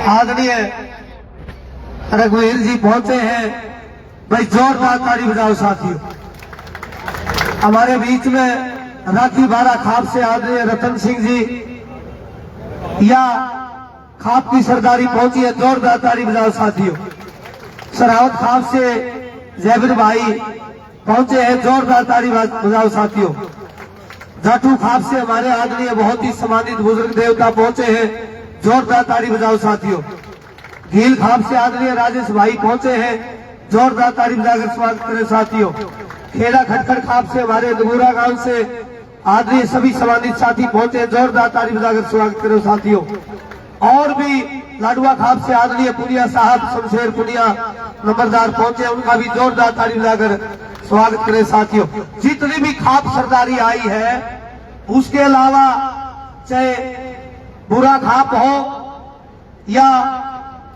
आदरणीय रघुवीर जी पहुंचे हैं। भाई जोरदार ताली बजाओ साथियों। हमारे बीच में राखी बारा खाप से आदरणीय रतन सिंह जी या खाप की सरदारी पहुंची है, जोरदार ताली बजाओ साथियों। सरावत खाप से जैबिर भाई पहुंचे हैं, जोरदार ताली बजाओ साथियों। जाटू खाप से हमारे आदरणीय बहुत ही सम्मानित बुजुर्ग देवता पहुंचे हैं, जोरदार ताली बजाओ साथियों। घील खाप से आदरणीय राजेश भाई पहुंचे हैं, जोरदार ताली बजाकर स्वागत करें साथियों। खेड़ा खटखड़ खाप से हमारे नगूरा गांव से आदरणीय सभी सम्मानित साथी पहुंचे, जोरदार ताली बजाकर स्वागत करें साथियों। और भी लाडुआ खाप से आदरणीय पुनिया साहब शमशेर पुनिया नंबरदार पहुंचे, उनका भी जोरदार ताली बजाकर स्वागत करें साथियों। जितनी भी खाप सरदारी आई है, उसके अलावा चाहे बुरा खाप हो या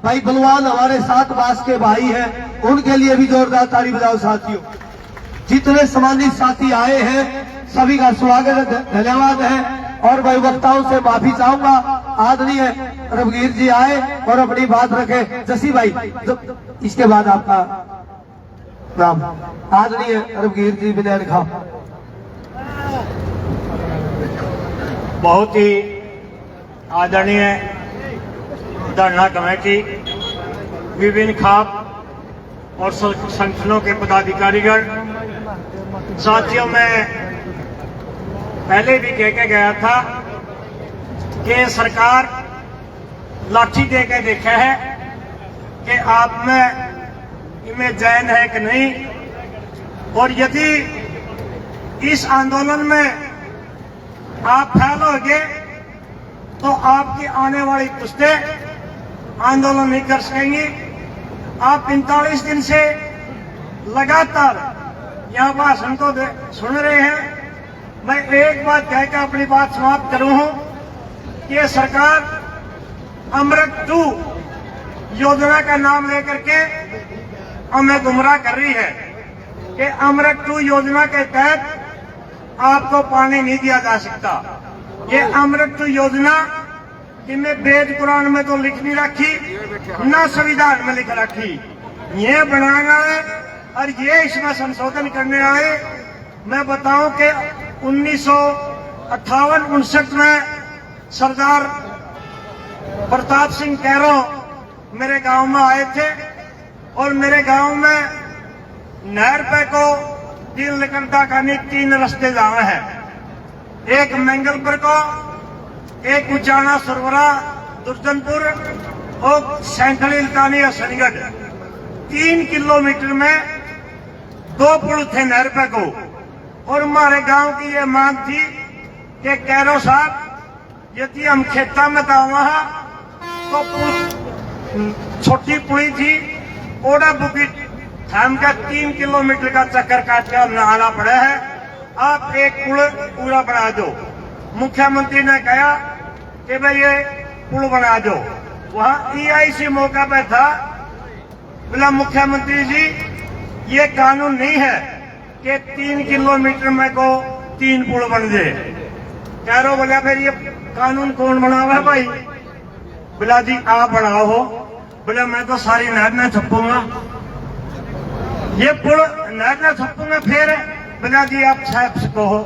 भाई बलवान हमारे साथ बास के भाई हैं, उनके लिए भी जोरदार ताली बजाओ साथियों। जितने सम्मानित साथी आए हैं सभी का स्वागत है, धन्यवाद है। और भाई वक्ताओं से माफी चाहूंगा, आदरणीय रघुवीर जी आए और अपनी बात रखे। जसी भाई इसके बाद आपका नाम। आदरणीय रघुवीर जी विनय खां। बहुत ही आदरणीय धरना कमेटी, विभिन्न खाप और संगठनों के पदाधिकारीगण, साथियों मैं पहले भी कह के गया था कि सरकार लाठी दे के देखा है कि आप में जैन है कि नहीं, और यदि इस आंदोलन में आप फैलोगे तो आपकी आने वाली पुश्तें आंदोलन नहीं कर सकेंगी। आप 45 दिन से लगातार यहाँ भाषण को सुन रहे हैं। मैं एक बात कहकर अपनी बात समाप्त करूं कि सरकार अमृत 2 योजना का नाम लेकर के हमें गुमराह कर रही है कि अमृत 2 योजना के तहत आपको पानी नहीं दिया जा सकता। ये अमृत 2 योजना इनमें वेद कुरान में तो लिख नहीं रखी, न संविधान में लिख रखी। ये बनाना है और ये इसमें संशोधन करने आए। मैं बताऊं कि 1958-59 में सरदार प्रताप सिंह कैरो मेरे गांव में आए थे और मेरे गांव में नहर पे को 3 निकलता का 3 रास्ते जाना है। एक मंगलपुर को, एक उचाना सरवरा दुर्जनपुर और सैंथली इल्तानी हसनगढ़। 3 किलोमीटर में 2 पुल थे नहर पे को। और हमारे गांव की ये मांग थी कि कैरो साहब यदि हम खेता में दावा तो छोटी पुली थी ओडा बुकी थाम का 3 किलोमीटर का चक्कर काट के हमने आना पड़ा है, आप एक पुल पूरा बना दो। मुख्यमंत्री ने कहा कि भाई ये पुल बना दो। वहां EIC मौका पे था, बोला मुख्यमंत्री जी ये कानून नहीं है कि 3 किलोमीटर में को 3 पुल बन जाए। कैरो बोला फिर ये कानून कौन बनावा है भाई? बोला जी आप बनाओ हो। बोला मैं तो सारी नहर में छपूंगा, ये पुल नहर में छपूंगा। फिर बोला जी आप छाप सको हो।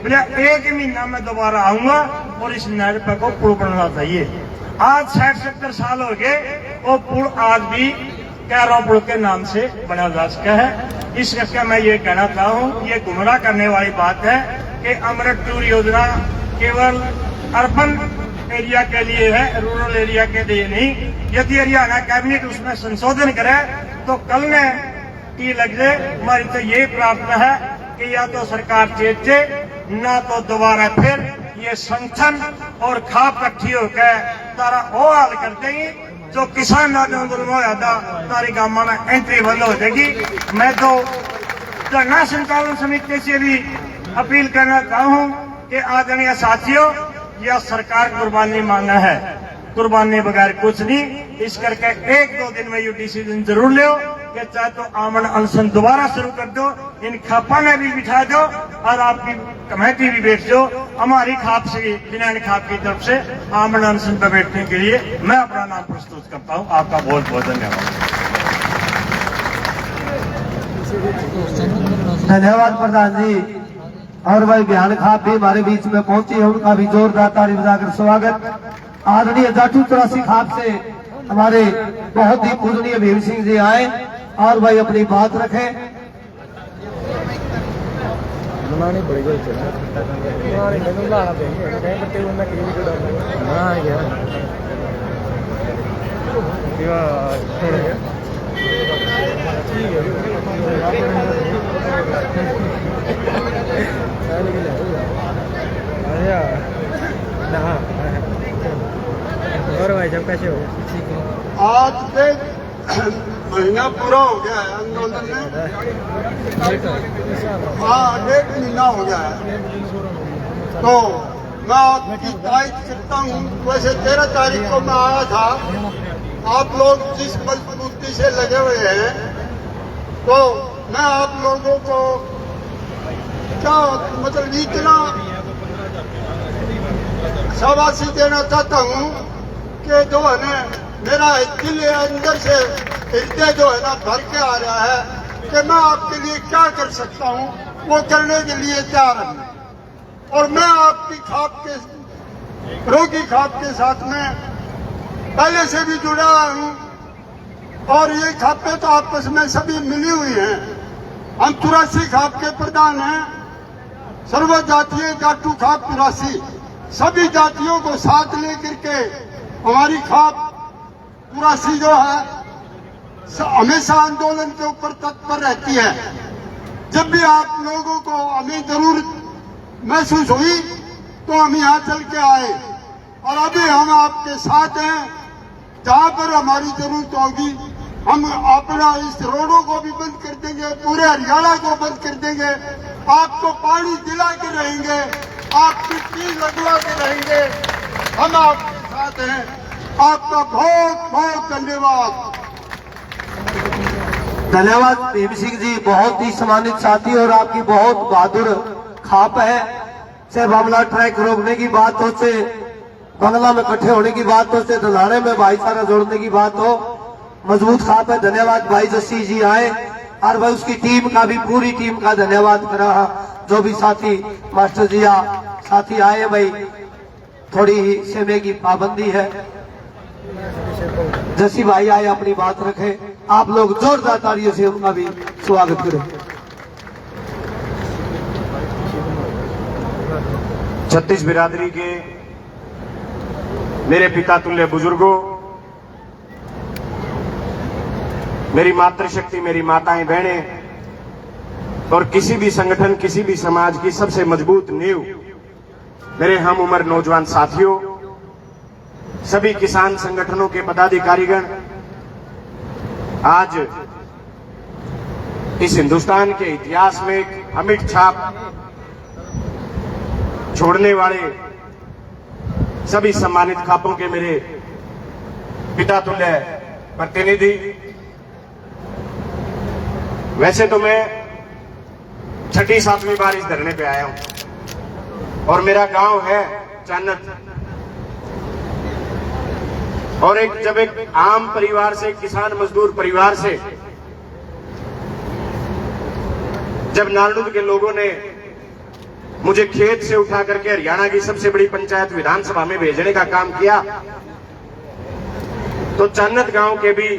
बोला 1 महीना में दोबारा आऊंगा और इस नहर पर को पुल बनना चाहिए। आज 60-70 साल हो गए, वो पुल आज भी कैरो पुल के नाम से बना जा सका है। इस करके मैं ये कहना चाहूँ, ये गुमराह करने वाली बात है कि अमृत 2 योजना केवल अर्बन एरिया के लिए है, रूरल एरिया के लिए नहीं। यदि हरियाणा कैबिनेट उसमें संशोधन करे तो कल ने की लग जाए। हमारी तो यही प्रार्थना है कि या तो सरकार चेते, ना तो दोबारा फिर ये संगठन और खाप इकट्ठी होकर तारा वो हाल कर देगी जो किसान आंदोलन हो जाता, तारी गांव में एंट्री बंद हो जाएगी। मैं तो धरना संचालन समिति से भी अपील करना चाहूँ कि आदरणीय साथियों, यह सरकार कुर्बानी मांगा है, कुर्बानी बगैर कुछ नहीं। इस करके 1-2 दिन में ये डिसीजन जरूर लो कि चाहे तो आमन अनशन दोबारा शुरू कर दो, इन खापा में भी बिठा दो और आपकी कमेटी भी बैठ दो। हमारी खाप से, जिन्होंने खाप की तरफ से आमन अनशन पर बैठने के लिए मैं अपना नाम प्रस्तुत करता हूँ। आपका बहुत बहुत धन्यवाद। धन्यवाद प्रधान जी। और भाई बिहान खाप भी हमारे बीच में पहुंची है, उनका भी जोरदार ताली बजाकर स्वागत। आदरणीय जाटू 83 खाप से हमारे बहुत ही पूजनीय भीम सिंह जी आए और भाई अपनी बात रखें। और भाई जब कैसे हो? आज से महीना पूरा हो गया है आंदोलन में। हाँ, 1.5 महीना हो गया है। तो मैं आपकी तारीफ करता हूँ। वैसे 13 तारीख को मैं आया था। आप लोग जिस मजबूती से लगे हुए हैं, तो मैं आप लोगों को क्या मतलब इतना शाबाशी देना चाहता हूँ कि जो है ना, मेरा दिल अंदर से हृदय जो है ना भर के आ रहा है कि मैं आपके लिए क्या कर सकता हूँ, वो करने के लिए तैयार हूँ। और मैं आपकी खाप के, रोगी खाप के साथ में पहले से भी जुड़ा हूँ और ये खापें तो आपस में सभी मिली हुई हैं। हम 83 खाप के प्रधान हैं, सर्व जातीय जाटू खाप 83, सभी जातियों को साथ लेकर के हमारी खाप 83 जो है हमेशा आंदोलन के ऊपर तत्पर रहती है। जब भी आप लोगों को हमें जरूरत महसूस हुई तो हम यहाँ चल के आए और अभी हम आपके साथ हैं। जहाँ पर हमारी जरूरत होगी हम अपना इस रोडों को भी बंद कर देंगे, पूरे हरियाणा को बंद कर देंगे, आपको पानी दिला के रहेंगे, आपकी चीज लगवा के रहेंगे। हम आपके साथ हैं। आपका बहुत बहुत धन्यवाद। धन्यवाद भीम सिंह जी, बहुत ही सम्मानित साथी और आपकी बहुत बहादुर खाप है। चाहे मामला ट्रैक रोकने की बात हो, चाहे बंगला में इकट्ठे होने की बात हो, चाहे दलाने में भाईचारा जोड़ने की बात हो, मजबूत खाप है। धन्यवाद भाई जस्सी जी आए और भाई उसकी टीम का भी, पूरी टीम का धन्यवाद करा। जो भी साथी मास्टर जी साथी आए, भाई थोड़ी ही समय की पाबंदी है। जसी भाई आए अपनी बात रखे, आप लोग जोरदार तालियों से उनका भी स्वागत करें। छत्तीस बिरादरी के मेरे पिता तुल्य बुजुर्गों, मेरी मातृशक्ति, मेरी माताएं बहनें और किसी भी संगठन, किसी भी समाज की सबसे मजबूत नींव मेरे हम उम्र नौजवान साथियों, सभी किसान संगठनों के पदाधिकारीगण, आज इस हिंदुस्तान के इतिहास में एक अमिट छाप छोड़ने वाले सभी सम्मानित खापों के मेरे पिता तुल्य प्रतिनिधि। वैसे तो मैं 6वीं-7वीं बार इस धरने पे आया हूं और मेरा गांव है चानत। और जब एक आम परिवार से, किसान मजदूर परिवार से जब नालनुद के लोगों ने मुझे खेत से उठा करके हरियाणा की सबसे बड़ी पंचायत विधानसभा में भेजने का काम किया, तो चानत गांव के भी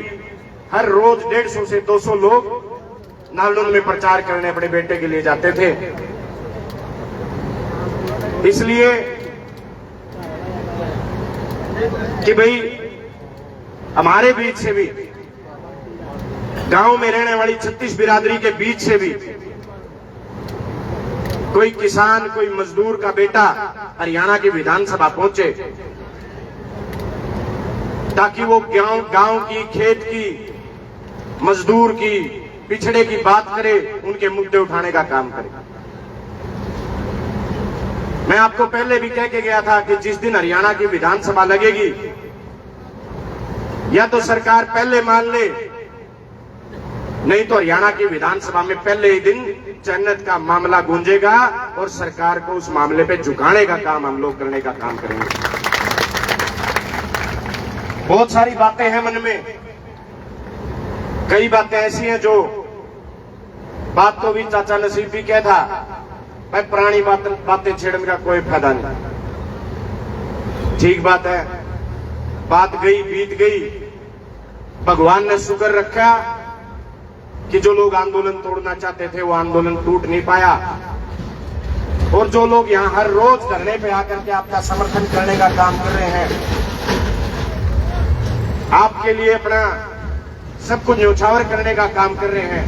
हर रोज 150 से 200 लोग नालनुद में प्रचार करने अपने बेटे के लिए जाते थे। इसलिए कि भाई हमारे बीच से भी, गांव में रहने वाली 36 बिरादरी के बीच से भी कोई किसान, कोई मजदूर का बेटा हरियाणा की विधानसभा पहुंचे, ताकि वो गांव की, खेत की, मजदूर की, पिछड़े की बात करे, उनके मुद्दे उठाने का काम करे। मैं आपको पहले भी कह के गया था कि जिस दिन हरियाणा की विधानसभा लगेगी, या तो सरकार पहले मान ले नहीं तो हरियाणा की विधानसभा में पहले ही दिन जन्नत का मामला गूंजेगा और सरकार को उस मामले पे झुकाने का काम हम लोग करने का काम करेंगे। बहुत सारी बातें हैं मन में, कई बातें ऐसी हैं जो बात तो भी चाचा नसीब भी कह था, भाई पुरानी बातें छेड़ने का कोई फायदा नहीं। ठीक बात है, बात गई बीत गई। भगवान ने शुक्र रखा कि जो लोग आंदोलन तोड़ना चाहते थे वो आंदोलन टूट नहीं पाया, और जो लोग यहां हर रोज धरने पे आकर के आपका समर्थन करने का काम कर रहे हैं, आपके लिए अपना सब कुछ न्यौछावर करने का काम कर रहे हैं,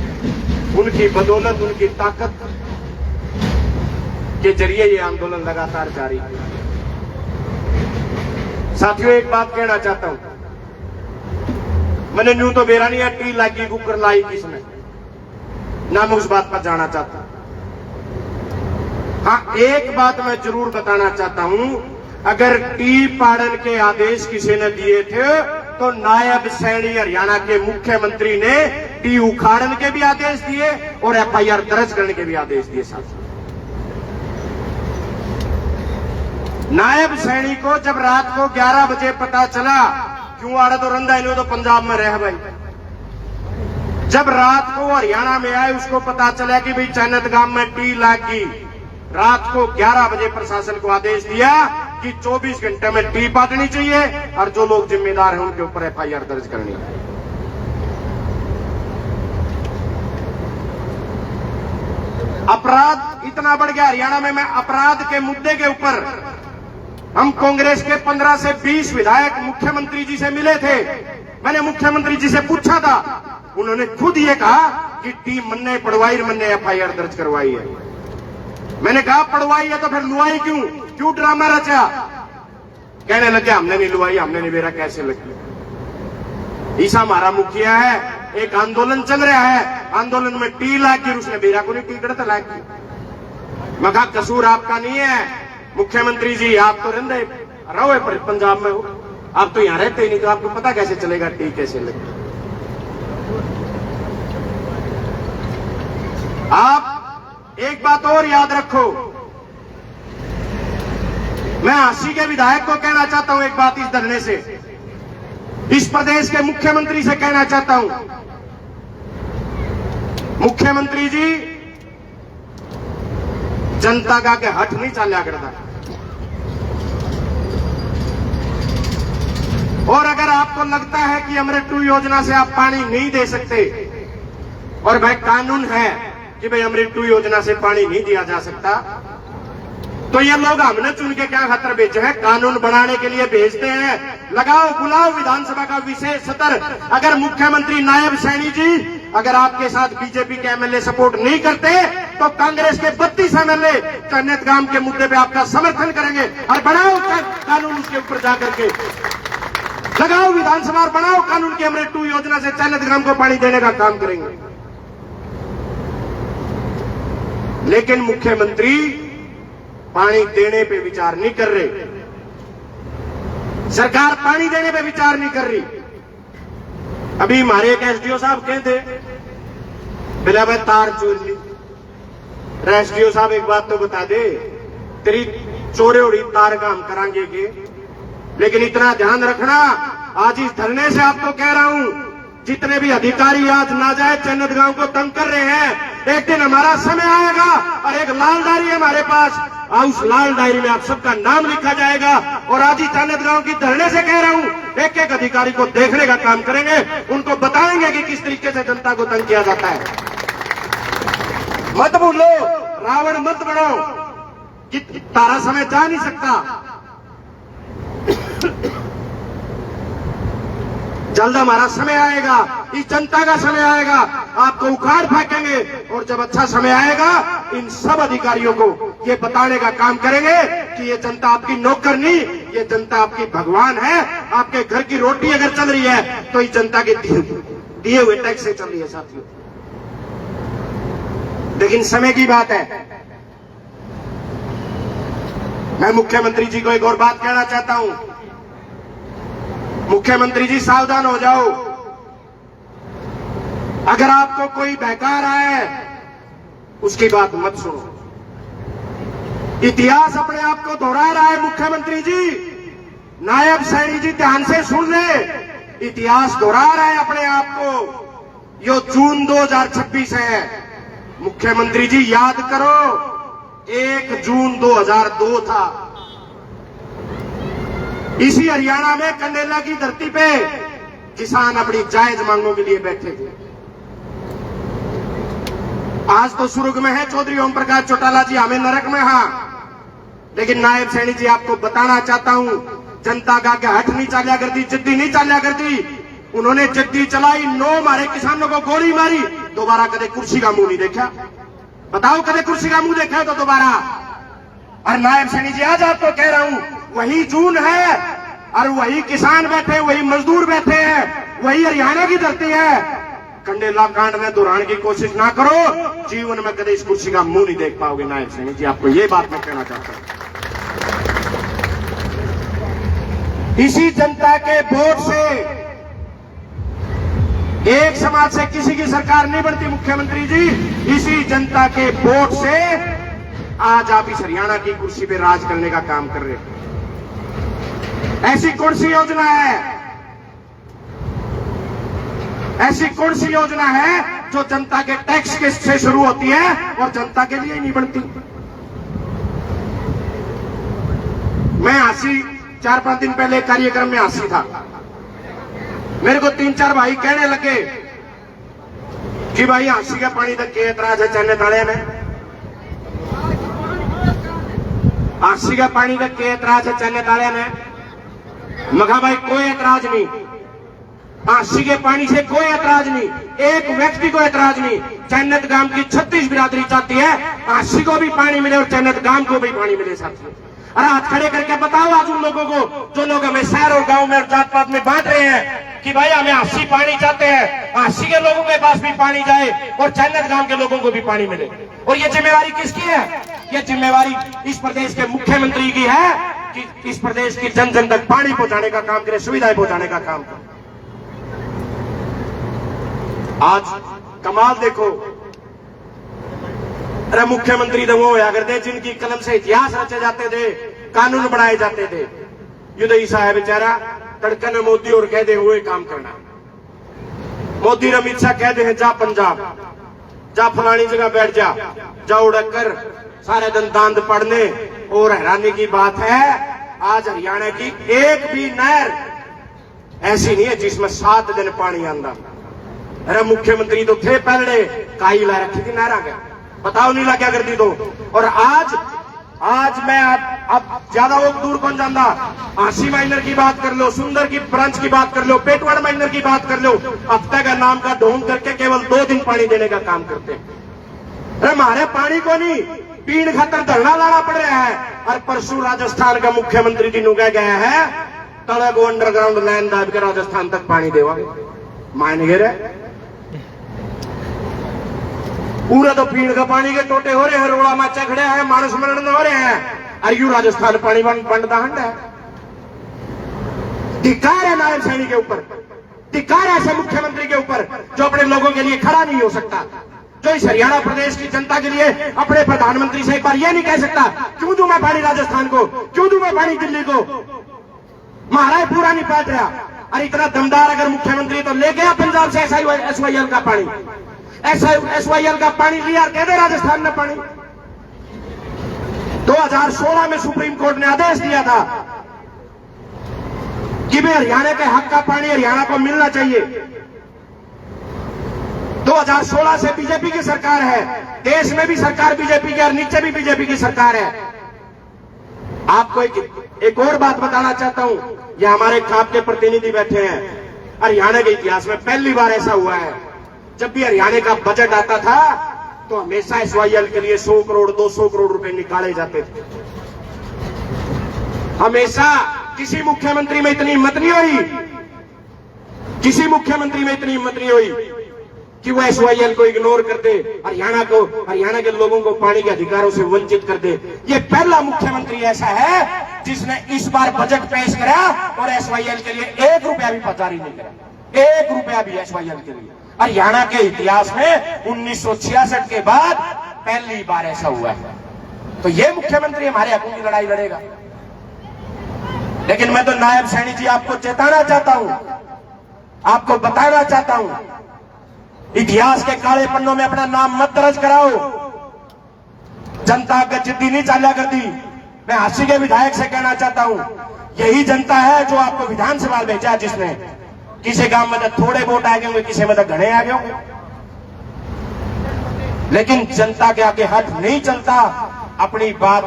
उनकी बदौलत, उनकी ताकत के जरिए ये आंदोलन लगातार जारी है। साथियों, एक बात कहना चाहता हूं, मैंने न्यू तो बेरा नहीं है टी लागी कुकर लाई किसने ना, मैं उस बात पर जाना चाहता हूं। हाँ, एक बात मैं जरूर बताना चाहता हूं, अगर टी पाड़न के आदेश किसी ने दिए थे तो नायब सैनी हरियाणा के मुख्यमंत्री ने टी उखाड़न के भी आदेश दिए और एफआईआर दर्ज करने के भी आदेश दिए। साथ नायब सैनी को जब रात को 11 बजे पता चला, क्यों आड़ा तो रंधा इन्हों तो पंजाब में रह भाई, जब रात को हरियाणा में आए उसको पता चला कि भाई चैनत गांव में टी लागी, रात को 11 बजे प्रशासन को आदेश दिया कि 24 घंटे में टी पाटनी चाहिए और जो लोग जिम्मेदार हैं उनके ऊपर एफआईआर दर्ज करनी है। अपराध इतना बढ़ गया हरियाणा में, मैं अपराध के मुद्दे के ऊपर हम कांग्रेस के 15 से 20 विधायक मुख्यमंत्री जी से मिले थे। मैंने मुख्यमंत्री जी से पूछा था, उन्होंने खुद ये कहा कि टीम मन्ने पड़वाई, मन्ने एफआईआर दर्ज करवाई है। मैंने कहा पड़वाई है तो फिर लुआई क्यों ड्रामा रचा? कहने लगे हमने नहीं लुआई, हमने नहीं बेरा कैसे लगी। ईसा हमारा मुखिया है, एक आंदोलन चल रहा है, आंदोलन में टी लागी, उसने बेरा को नहीं टी करता लागी। मैं कहा कसूर आपका नहीं है मुख्यमंत्री जी, आप तो रहते रहो पंजाब में हो, आप तो यहां रहते ही नहीं, तो आपको पता कैसे चलेगा टी कैसे लगे। आप एक बात और याद रखो, मैं हांसी के विधायक को कहना चाहता हूं एक बात इस धरने से, इस प्रदेश के मुख्यमंत्री से कहना चाहता हूं, मुख्यमंत्री जी जनता का के हट नहीं चाल्या करता, और अगर आपको लगता है कि अमृत 2 योजना से आप पानी नहीं दे सकते, और भाई कानून है कि भाई अमृत 2 योजना से पानी नहीं दिया जा सकता, तो ये लोग हमने चुन के क्या खातर भेजे हैं? कानून बनाने के लिए भेजते हैं। लगाओ बुलाओ विधानसभा का विशेष सत्र। अगर मुख्यमंत्री नायब सैनी जी अगर आपके साथ बीजेपी के एमएलए सपोर्ट नहीं करते तो कांग्रेस के 32 एमएलए चन्नत गांव के मुद्दे पे आपका समर्थन करेंगे और बनाओ कानून उसके ऊपर जाकर के लगाओ विधानसभा और बनाओ कानून की अमृत 2 योजना से चन्नत गांव को पानी देने का काम करेंगे। लेकिन मुख्यमंत्री पानी देने पे विचार नहीं कर रहे, सरकार पानी देने पे विचार नहीं कर रही। अभी हमारे एक एसडीओ साहब कहते बिला भाई तार चोर ली। एसडीओ साहब एक बात तो बता दे, तेरी चोरे उड़ी तार का हम करांगे के, लेकिन इतना ध्यान रखना, आज इस धरने से आपको कह रहा हूं, जितने भी अधिकारी आज नाजायज चन्नत गांव को तंग कर रहे हैं, एक दिन हमारा समय आएगा और एक लाल डायरी है हमारे पास, और उस लाल डायरी में आप सबका नाम लिखा जाएगा। और आज ही चन्नत गांव की धरने से कह रहा हूं, एक एक अधिकारी को देखने का काम करेंगे, उनको बताएंगे कि किस तरीके से जनता को तंग किया जाता है। मत भूलो, रावण मत बनो कि तारा समय जा नहीं सकता। जल्द हमारा समय आएगा, इस जनता का समय आएगा, आपको उखाड़ फेंकेंगे, और जब अच्छा समय आएगा इन सब अधिकारियों को ये बताने का काम करेंगे कि ये जनता आपकी नौकर नहीं, ये जनता आपकी भगवान है। आपके घर की रोटी अगर चल रही है तो इस जनता के दिए हुए टैक्स से चल रही है साथियों। लेकिन समय की बात है। मैं मुख्यमंत्री जी को एक और बात कहना चाहता हूं, मुख्यमंत्री जी सावधान हो जाओ। अगर आपको कोई बहका रहा है उसकी बात मत सुनो। इतिहास अपने आप को दोहरा रहा है। मुख्यमंत्री जी, नायब सैनी जी ध्यान से सुन ले, इतिहास दोहरा रहा है अपने आप को। यो जून 2026 है। मुख्यमंत्री जी याद करो, 1 जून 2002 था। इसी हरियाणा में कंडेला की धरती पे किसान अपनी जायज मांगों के लिए बैठे थे। आज तो सुर्ग में है चौधरी ओम प्रकाश चौटाला जी, हमें नरक में। हाँ, लेकिन नायब सैनी जी आपको बताना चाहता हूं, जनता का क्या हट नहीं चालिया करती, जिद्दी नहीं चालिया करती। उन्होंने जिद्दी चलाई, 9 मारे किसानों को गोली मारी, दोबारा कदे कुर्सी का मुंह नहीं देखा। बताओ कदे कुर्सी का मुंह देखा तो दोबारा। और नायब सैनी जी आज आपको कह रहा हूं, वही जून है और वही किसान बैठे, वही मजदूर बैठे हैं, वही हरियाणा की धरती है। कंडेला कांड में दोहराने की कोशिश ना करो, जीवन में कदे इस कुर्सी का मुंह नहीं देख पाओगे। नायब सैनी जी आपको ये बात मैं कहना चाहता हूं। इसी जनता के वोट से एक समाज से किसी की सरकार नहीं बनती मुख्यमंत्री जी। इसी जनता के वोट से आज आप इस हरियाणा की कुर्सी पे राज करने का काम कर रहे हैं। ऐसी कौन सी योजना है, ऐसी कौन सी योजना है जो जनता के टैक्स के से शुरू होती है और जनता के लिए नहीं बनती? मैं हासी 4-5 दिन पहले कार्यक्रम में हासी था। मेरे को 3-4 भाई कहने लगे कि भाई हासी का पानी तक के एतराज है चलने ताले में, हासी का पानी तक के एतराज है चलने ताले में। मगा भाई कोई एतराज नहीं, हासी के पानी से कोई एतराज नहीं, एक व्यक्ति को एतराज नहीं। चन्नत गांव की 36 बिरादरी चाहती है हासी को भी पानी मिले और चन्नत गांव को भी पानी मिले साथियों। अरे हाथ खड़े करके बताओ आज उन लोगों को जो लोग हमें शहर और गांव में और जात पात में बांट रहे हैं कि भाई हमें हासी पानी चाहते हैं, हासी के लोगों के पास भी पानी जाए और चन्नत गांव के लोगों को भी पानी मिले। और ये जिम्मेवारी किसकी है? ये जिम्मेवारी इस प्रदेश के मुख्यमंत्री की है कि इस प्रदेश की जन जन तक पानी पहुंचाने का काम करे, सुविधाएं पहुंचाने का काम करे। आज कमाल देखो, अरे मुख्यमंत्री तो वो होया करते जिनकी कलम से इतिहास रचे जाते थे, कानून बनाए जाते थे। युदई साहब बेचारा तड़कन मोदी और कह दे हुए काम करना। मोदी अमित शाह कह दे जा पंजाब, जा फलानी जगह बैठ जा उड़क कर सारे दिन दांत पड़ने। और हैरानी की बात है आज हरियाणा की एक भी नहर ऐसी नहीं है जिसमें 7 दिन पानी आंदा। अरे मुख्यमंत्री तो थे पहले, काई ला रखी थी नहरा के, बताओ नहीं ला क्या करती तो। और आज मैं अब ज्यादा वो दूर कौन जानता, हासी माइनर की बात कर लो, सुंदर की ब्रांच की बात कर लो, पेटवाड़ माइनर की बात कर लो, हफ्ते का नाम का ढोंग करके केवल 2 दिन पानी देने का काम करते हैं। अरे हमारे पानी को नहीं पीण खातर धरना लाना पड़ रहा है। और परसों राजस्थान का मुख्यमंत्री जी कह गया है तले को अंडरग्राउंड लाइन दाब के राजस्थान तक पानी देवा मान गिरे। पूरा तो पीण का पानी के टोटे हो रहे हैं, रोड़ा माचा खड़े हैं, मानस मरण हो रहे हैं। और यू राजस्थान पानी बंटता हंड है। धिक्कार है नायब सैनी के ऊपर, धिक्कार है ऐसे मुख्यमंत्री के ऊपर जो अपने लोगों के लिए खड़ा नहीं हो सकता, जो इस हरियाणा प्रदेश की जनता के लिए अपने प्रधानमंत्री से एक बार यह नहीं कह सकता क्यों दूं मैं पानी राजस्थान को, क्यों दूं मैं पानी दिल्ली को। महाराज पूरा नहीं पाट रहा। और इतना दमदार अगर मुख्यमंत्री तो ले गया पंजाब से SYL का पानी, SYL का पानी लिया, कह दे राजस्थान में पानी। 2016 में सुप्रीम कोर्ट ने आदेश दिया था कि भाई हरियाणा के हक का पानी हरियाणा को मिलना चाहिए। 2016 से बीजेपी की सरकार है, देश में भी सरकार बीजेपी की और नीचे भी बीजेपी की सरकार है। आपको एक और बात बताना चाहता हूं, यह हमारे खाप के प्रतिनिधि बैठे हैं। हरियाणा के इतिहास में पहली बार ऐसा हुआ है, जब भी हरियाणा का बजट आता था तो हमेशा SYL के लिए 100 करोड़ 200 करोड़ रुपए निकाले जाते थे। हमेशा किसी मुख्यमंत्री में इतनी हिम्मत नहीं हुई, किसी मुख्यमंत्री में इतनी हिम्मत नहीं हुई कि वो SYL को इग्नोर कर दे, हरियाणा के लोगों को पानी के अधिकारों से वंचित कर दे। ये पहला मुख्यमंत्री ऐसा है जिसने इस बार बजट पेश करा और SYL के लिए 1 रुपया भी पचारी नहीं करा, 1 रुपया भी SYL के लिए। हरियाणा के इतिहास में 1966 के बाद पहली बार ऐसा हुआ है। तो ये मुख्यमंत्री हमारे हकों की लड़ाई लड़ेगा। लेकिन मैं तो नायब सैनी जी आपको चेताना चाहता हूं, आपको बताना चाहता हूं, इतिहास के काले पन्नों में अपना नाम मत दर्ज कराओ। जनता का जिद्दी नहीं चाल्या करती। मैं हासी के विधायक से कहना चाहता हूं, यही जनता है जो आपको विधानसभा भेजा, जिसने किसी गांव में थोड़े वोट आ गए होंगे, किसी में घने आ गए होंगे, लेकिन जनता के आगे हट नहीं चलता। अपनी बात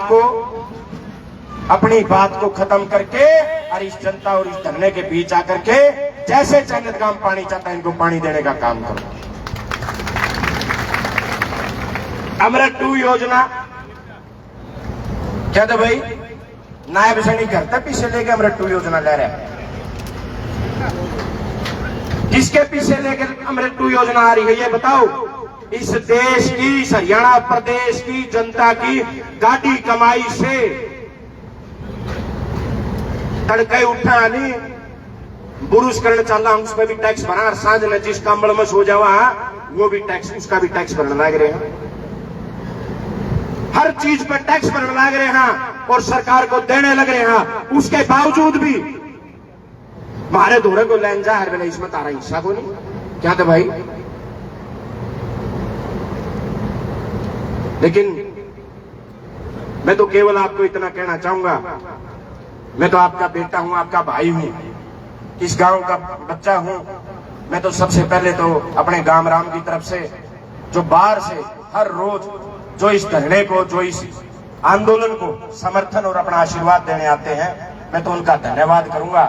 को खत्म करके और इस जनता और इस धरने के बीच आकर के जैसे चैनत गांव पानी चाहता है, इनको पानी देने का काम करो। अमृत 2 योजना क्या था भाई? नायब सैनी घर तक पीछे लेके अमृत 2 योजना ले रहे हैं। किसके पीछे लेकर अमृत 2 योजना आ रही है ये बताओ? इस देश की, इस हरियाणा प्रदेश की जनता की गाड़ी कमाई से तड़के उठा नहीं, बुरुश करने चल रहा हूं, उस पर भी टैक्स भरा, और सांझ में जिस कंबल में सो जावा वो भी टैक्स, उसका भी टैक्स भरने लग रहे हैं। हर चीज पर टैक्स भरने लग रहे हैं और सरकार को देने लग रहे हैं। उसके बावजूद भी हमारे धोरे को लैन जा, हर वेला इसमें तारा हिस्सा को नहीं क्या था भाई? लेकिन मैं तो केवल आपको इतना कहना चाहूंगा, मैं तो आपका बेटा हूं, आपका भाई हूं, इस गांव का बच्चा हूं। मैं तो सबसे पहले तो अपने गांव राम की तरफ से जो बाहर से हर रोज जो इस धरने को, जो इस आंदोलन को समर्थन और अपना आशीर्वाद देने आते हैं, मैं तो उनका धन्यवाद करूंगा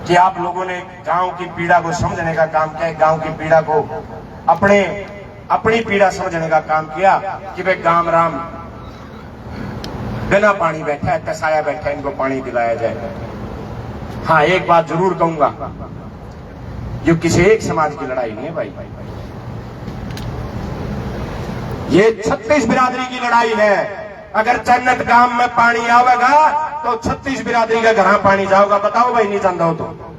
कि आप लोगों ने गांव की पीड़ा को समझने का काम किया, गांव की पीड़ा को अपनी पीड़ा समझने का काम किया कि भाई गांव राम बिना पानी बैठा है, तसाया बैठा है, इनको पानी दिलाया जाए। हाँ, एक बात जरूर कहूंगा, ये किसी एक समाज की लड़ाई नहीं है भाई, ये 36 बिरादरी की लड़ाई है। अगर चन्नत गांव में पानी आवेगा तो 36 बिरादरी का घर पानी जाओगा। बताओ भाई, नहीं जानता हो तो?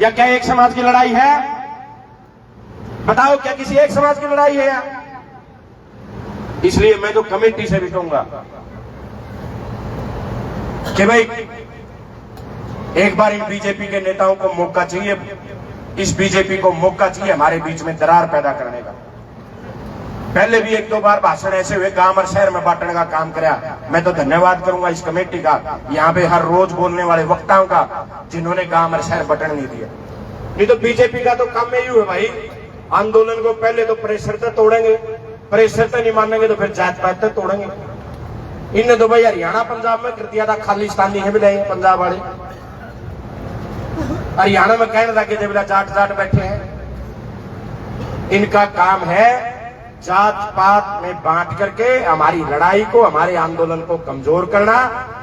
या क्या एक समाज की लड़ाई है? बताओ, क्या किसी एक समाज की लड़ाई है? इसलिए मैं तो कमेटी से भी कहूंगा कि भाई एक बार इन बीजेपी के नेताओं को मौका चाहिए, इस बीजेपी को मौका चाहिए हमारे बीच में दरार पैदा करने का। पहले भी 1-2 बार भाषण ऐसे हुए गांव और शहर में बांटने का काम किया। मैं तो धन्यवाद करूंगा इस कमेटी का, यहाँ पे हर रोज बोलने वाले वक्ताओं का, जिन्होंने गांव और शहर बटन नहीं दिया। नहीं तो बीजेपी का तो काम में ही है भाई, आंदोलन को पहले तो प्रेशर से तोड़ेंगे, प्रेशर से नहीं मानेंगे तो फिर जात पात से तोड़ेंगे। इनने तो भाई हरियाणा पंजाब में कर दिया था, खालिस्तानी है भी नहीं पंजाब वाले, हरियाणा में कहने लगे जब जाट जाट बैठे हैं। इनका काम है जात पात में बांट करके हमारी लड़ाई को, हमारे आंदोलन को कमजोर करना।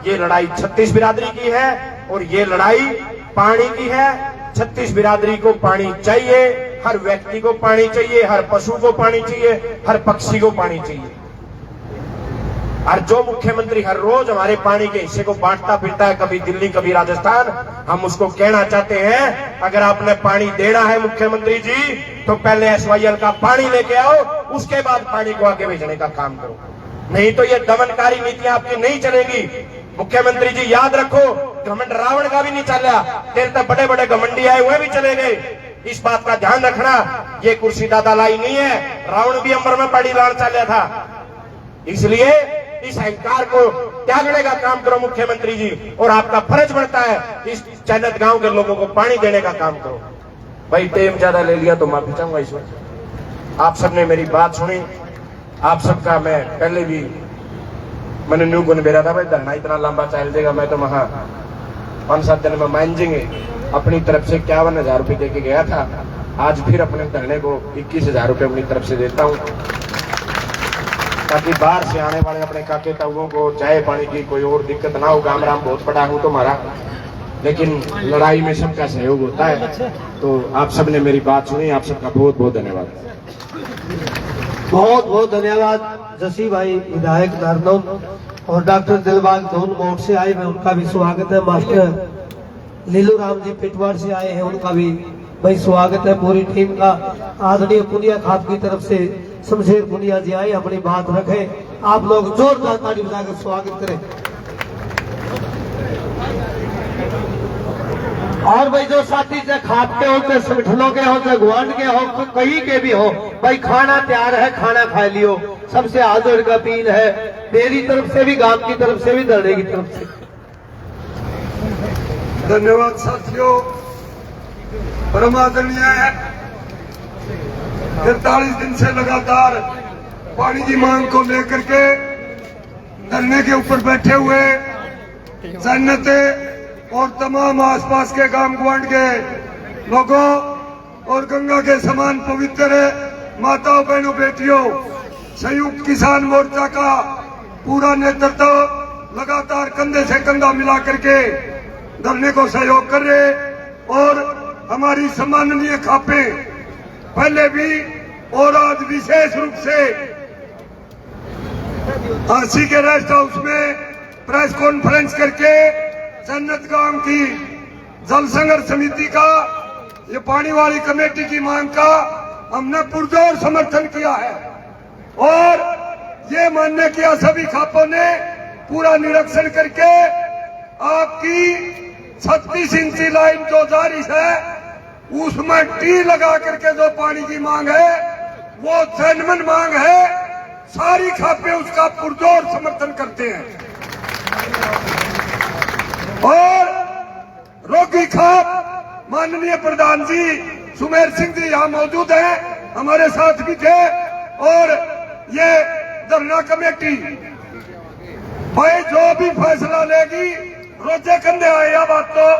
ये लड़ाई 36 बिरादरी की है और ये लड़ाई पानी की है। 36 बिरादरी को पानी चाहिए, हर व्यक्ति को पानी चाहिए, हर पशु को पानी चाहिए, हर पक्षी को पानी चाहिए। और जो मुख्यमंत्री हर रोज हमारे पानी के हिस्से को बांटता फिरता है, कभी दिल्ली कभी राजस्थान, हम उसको कहना चाहते हैं, अगर आपने पानी देना है मुख्यमंत्री जी, तो पहले SYL का पानी लेके आओ, उसके बाद पानी को आगे भेजने का काम करो। नहीं तो ये दमनकारी नीतियां आपकी नहीं चलेगी। मुख्यमंत्री जी याद रखो, घमंड रावण का भी नहीं चला, तेरे तक बड़े बड़े घमंडी आए हुए भी चले गए। इस बात का ध्यान रखना, ये कुर्सी दादा लाई नहीं है, रावण भी अंबर में पड़ी लाड़ चला था। इसलिए इस अहंकार को त्यागने का काम करो मुख्यमंत्री जी, और आपका फर्ज बनता है इस चन्नत गांव के लोगों को पानी देने का काम करो। भाई टाइम ज्यादा ले लिया तो माफी चाहूंगा इस वक्त। आप सबने मेरी बात सुनी, आप सबका मैं पहले भी मैंने न्यू गुन बेरा था, भाई धरना इतना लंबा चल देगा, मैं तो वहां 5-7 दिन में मान जाएंगे। अपनी तरफ से 51,000 रुपये देके गया था, आज फिर अपने धरने को 21,000 रुपये अपनी तरफ से देता हूं, ताकि बाहर से आने वाले अपने काके ताऊओं को चाय पानी की कोई और दिक्कत ना हो। गांव राम बहुत बड़ा हूं तुम्हारा, लेकिन लड़ाई में सबका सहयोग होता है। तो आप सबने मेरी बात सुनी, आप सबका बहुत बहुत धन्यवाद। बहुत बहुत धन्यवाद जसी भाई विधायक नारनौल और डॉक्टर दिलबाग धोन मोट से आए हैं, उनका भी स्वागत है। मास्टर लीलू राम जी पिटवाड़ से आए हैं, उनका भी भाई स्वागत है पूरी टीम का। आदरणीय पुनिया खाप की तरफ से शमशेर पुनिया जी आए, अपनी बात रखें। आप लोग जोरदार ताली बजाकर स्वागत करें। और भाई जो साथी से खाप के होते, संगठनों के होते, गुआंढ के हो, कहीं के भी हो, भाई खाना तैयार है, खाना खा लियो। सबसे हाथ जोड़ का अपील है, मेरी तरफ से भी, गांव की तरफ से भी, धरने की तरफ से। धन्यवाद साथियों। परम आदरणीय है, 43 दिन से लगातार पानी की मांग को लेकर के धरने के ऊपर बैठे हुए सैन्यते और तमाम आसपास के गांव गुआंढ के लोगों और गंगा के समान पवित्र माताओं, बहनों, बेटियों, संयुक्त किसान मोर्चा का पूरा नेतृत्व लगातार कंधे से कंधा मिला करके धरने को सहयोग कर रहे। और हमारी सम्माननीय खापे पहले भी और आज विशेष रूप से झांसी के रेस्ट हाउस में प्रेस कॉन्फ्रेंस करके सन्नत गांव की जल संघर्ष समिति का, ये पानी वाली कमेटी की मांग का हमने पुरजोर समर्थन किया है। और ये मान्य किया सभी खापों ने पूरा निरीक्षण करके आपकी 36 इंची लाइन जो जारी है उसमें टी लगा करके जो पानी की मांग है वो जेन्युइन मांग है। सारी खापें उसका पुरजोर समर्थन करते हैं। और रोगी खाप माननीय प्रधान जी सुमेर सिंह जी यहाँ मौजूद हैं, हमारे साथ भी थे। और ये धरना कमेटी भाई जो भी फैसला लेगी रोजे कंधे आए, यह बात तो